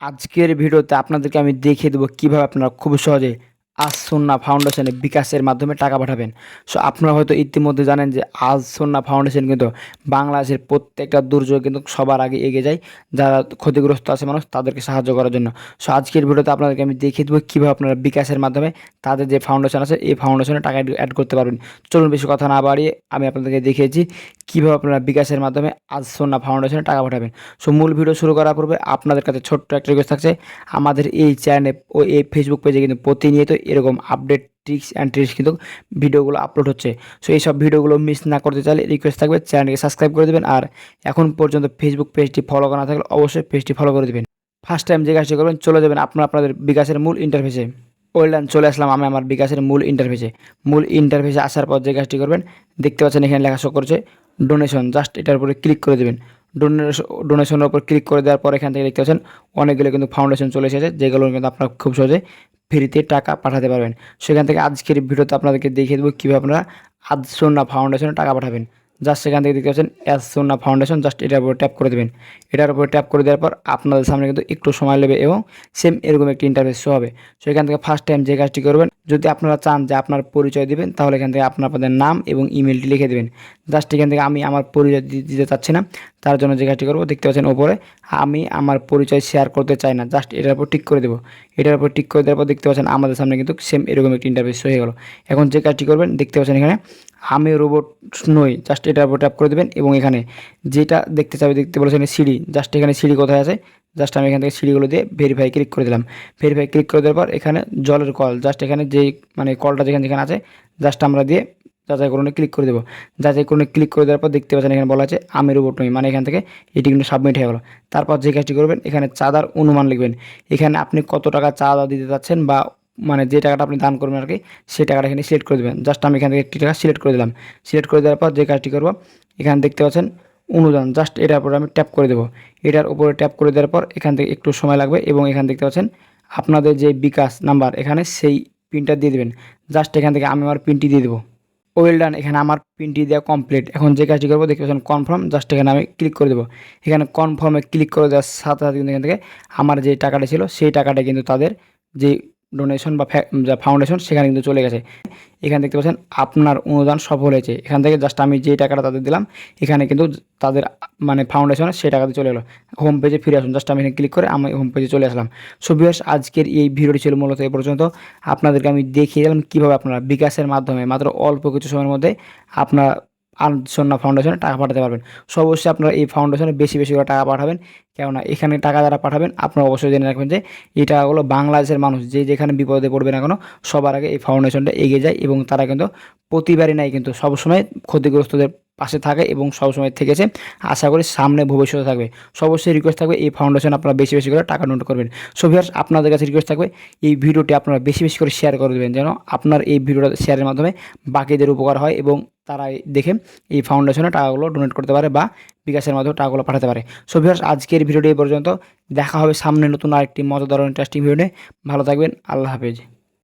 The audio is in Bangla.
আজকের ভিডিওতে আপনাদেরকে আমি দেখিয়ে দেবো কিভাবে আপনারা খুব সহজে আজ সুন্নাহ ফাউন্ডেশনে বিকাশের মাধ্যমে টাকা পাঠাবেন। সো আপনারা হয়তো ইতিমধ্যে জানেন যে আজ সুন্নাহ ফাউন্ডেশন কিন্তু বাংলাদেশের প্রত্যেকটা দুর্যোগ কিন্তু সবার আগে এগিয়ে যায়, যারা ক্ষতিগ্রস্ত আছে মানুষ তাদেরকে সাহায্য করার জন্য। সো আজকের ভিডিওতে আপনাদেরকে আমি দেখিয়ে দেবো কীভাবে আপনারা বিকাশের মাধ্যমে তাদের যে ফাউন্ডেশন আছে এই ফাউন্ডেশনে টাকা অ্যাড করতে পারবেন। চলুন বেশি কথা না বাড়িয়ে আমি আপনাদেরকে দেখিয়েছি কীভাবে আপনারা বিকাশের মাধ্যমে আজ সুন্নাহ ফাউন্ডেশনে টাকা পাঠাবেন। সো মূল ভিডিও শুরু করার পূর্বে আপনাদের কাছে ছোট্ট একটা রিকোয়েস্ট থাকছে, আমাদের এই চ্যানেলে ও এই ফেসবুক পেজে কিন্তু প্রতিনিয়ত এরকম আপডেট ট্রিক্স অ্যান্ড ট্রিক্স কিন্তু ভিডিওগুলো আপলোড হচ্ছে। সো এইসব ভিডিওগুলো মিস না করতে চাইলে রিকোয়েস্ট থাকবে চ্যানেলকে সাবস্ক্রাইব করে দেবেন, আর এখন পর্যন্ত ফেসবুক পেজটি ফলো করা না থাকলে অবশ্যই পেজটি ফলো করে দেবেন। ফার্স্ট টাইম যে কাজটি করবেন, চলে যাবেন আপনাদের বিকাশের মূল ইন্টারফেসে। ওয়েল চলে আসলাম আমি আমার বিকাশের মূল ইন্টারফেসে আসার পর যে কাজটি করবেন, দেখতে পাচ্ছেন এখানে লেখা শো করছে ডোনেশন। জাস্ট এটার উপরে ক্লিক করে দেবেন। ডোনেশনের উপর ক্লিক করে দেওয়ার পর এখান থেকে দেখতে পাচ্ছেন অনেকগুলো কিন্তু ফাউন্ডেশন চলে এসেছে, যেগুলো কিন্তু আপনারা খুব সহজে ফ্রিতে টাকা পাঠাতে পারবেন। সেখান থেকে আজকের ভিডিওতে আপনাদেরকে দেখিয়ে দেবো কীভাবে আপনারা আজ সুন্নাহ ফাউন্ডেশনে টাকা পাঠাবেন। জাস্ট সেখান থেকে দেখতে পাচ্ছেন অ্যাজ সুন্নাহ ফাউন্ডেশন, জাস্ট এটার উপর ট্যাপ করে দেবেন। এটার উপর ট্যাপ করে দেওয়ার পর আপনাদের সামনে কিন্তু একটু সময় নেবে এবং সেম এরকম একটি ইন্টারফেস শো হবে। সো এখান থেকে ফার্স্ট টাইম যে কাজটি করবেন, যদি আপনারা চান যে আপনার পরিচয় দিবেন তাহলে এখান থেকে আপনাদের নাম এবং ইমেলটি লিখে দেবেন। জাস্ট এখান থেকে আমি আমার পরিচয় দিতে চাচ্ছি না, তার জন্য যে কাজটি করবো, দেখতে পাচ্ছেন ওপরে আমি আমার পরিচয় শেয়ার করতে চাই না, জাস্ট এটার উপর টিক করে দেবো। এটার উপর টিক করে দেওয়ার পর দেখতে পাচ্ছেন আমাদের সামনে কিন্তু সেম এরকম একটি ইন্টারফেস হয়ে গেল। এখন যে কাজটি করবেন, দেখতে পাচ্ছেন এখানে আমি রোবট নই, জাস্ট এটার উপর ট্যাপ করে দেবেন এবং এখানে যেটা দেখতে বলেছেন সিঁড়ি, জাস্ট এখানে সিঁড়ি কোথায় আছে, জাস্ট আমি এখান থেকে সিঁড়িগুলো দিয়ে ভেরিফাই ক্লিক করে দিলাম। ভেরিফাই ক্লিক করে দেওয়ার পর এখানে জলের কল, জাস্ট এখানে যেই কলটা যেখানে আছে জাস্ট আমরা দিয়ে যাচাইকরণে ক্লিক করে দেবো। যাচাইকরণে ক্লিক করে দেওয়ার পর দেখতে পাচ্ছেন এখানে বলা আছে আমি রোবট নই, এখান থেকে এটি কিন্তু সাবমিট হয়ে গেলো। তারপর যে কাজটি করবেন, এখানে চাঁদার অনুমান লিখবেন। এখানে আপনি কত টাকা চাঁদা দিতে চাচ্ছেন বা যে টাকাটা আপনি দান করবেন আর কি, সেই টাকাটা এখানে সিলেক্ট করে দেবেন। জাস্ট আমি এখান থেকে একটি টাকা সিলেক্ট করে দিলাম। সিলেক্ট করে দেওয়ার পর যে কাজটি করবো, এখানে দেখতে পাচ্ছেন অনুদান, জাস্ট এটার উপরে আমি ট্যাপ করে দেবো। এটার উপরে ট্যাপ করে দেওয়ার পর এখান থেকে একটু সময় লাগবে এবং এখানে দেখতে পাচ্ছেন আপনাদের যে বিকাশ নাম্বার, এখানে সেই পিনটা দিয়ে দেবেন। জাস্ট এখান থেকে আমি আমার পিনটি দিয়ে দেবো। ওয়েল ডান, এখানে আমার পিনটি দেওয়া কমপ্লিট। এখন যে কাজটি করবো, দেখতে পাচ্ছেন কনফার্ম, জাস্ট এখানে আমি ক্লিক করে দেবো। এখানে কনফার্মে ক্লিক করে দেওয়ার সাথে সাথে কিন্তু এখান থেকে আমার যে টাকাটা ছিল সেই টাকাটা কিন্তু তাদের যে ডোনেশন বা ফাউন্ডেশন সেখানে কিন্তু চলে গেছে। এখানে দেখতে পাচ্ছেন আপনার অনুদান সফল হয়েছে। এখান থেকে জাস্ট আমি যে টাকাটা তাদের দিলাম, এখানে কিন্তু তাদের ফাউন্ডেশনে সেই টাকাতে চলে এলো। হোম পেজে ফিরে আসুন, জাস্ট আমি এখানে ক্লিক করে আমি হোম পেজে চলে আসলাম। সো ভিউয়ার্স, আজকের এই ভিডিওটি ছিল মূলত এ পর্যন্ত। আপনাদেরকে আমি দেখিয়ে দিলাম কীভাবে আপনারা বিকাশের মাধ্যমে মাত্র অল্প কিছু সময়ের মধ্যে আপনার আজ সুন্নাহ ফাউন্ডেশনে টাকা পাঠাতে পারবেন। সো অবশ্যই আপনারা এই ফাউন্ডেশনে বেশি বেশি করে টাকা পাঠাবেন, কেননা এখানে টাকা যারা পাঠাবেন আপনারা অবশ্যই জেনে রাখবেন যে এই টাকাগুলো বাংলাদেশের মানুষ যে যেখানে বিপদে পড়বে না কেন সবার আগে এই ফাউন্ডেশনটা এগিয়ে যায় এবং তারা কিন্তু প্রতিবারই নাই কিন্তু সবসময় ক্ষতিগ্রস্তদের পাশে থাকে এবং সবসময় থেকেছে। আশা করি সামনে ভবিষ্যতে থাকবে। সো অবশ্যই রিকোয়েস্ট থাকবে এই ফাউন্ডেশন আপনারা বেশি বেশি করে টাকা ডোনেট করবেন। সো ভিউয়ার্স, আপনাদের কাছে রিকোয়েস্ট থাকবে এই ভিডিওটি আপনারা বেশি বেশি করে শেয়ার করে দেবেন, যেন আপনার এই ভিডিওটা শেয়ারের মাধ্যমে বাকিদের উপকার হয় এবং তারা দেখে এই ফাউন্ডেশনে টাকাগুলো ডোনেট করতে পারে বা বিকাশের মাধ্যমে টাকাগুলো পাঠাতে পারে। সো ভিউয়ার্স, আজকের ভিডিওটি এই পর্যন্ত। দেখা হবে সামনে নতুন আরেকটি মজাদার ইন্টারেস্টিং ভিডিও নিয়ে। ভালো থাকবেন, আল্লাহ হাফেজ।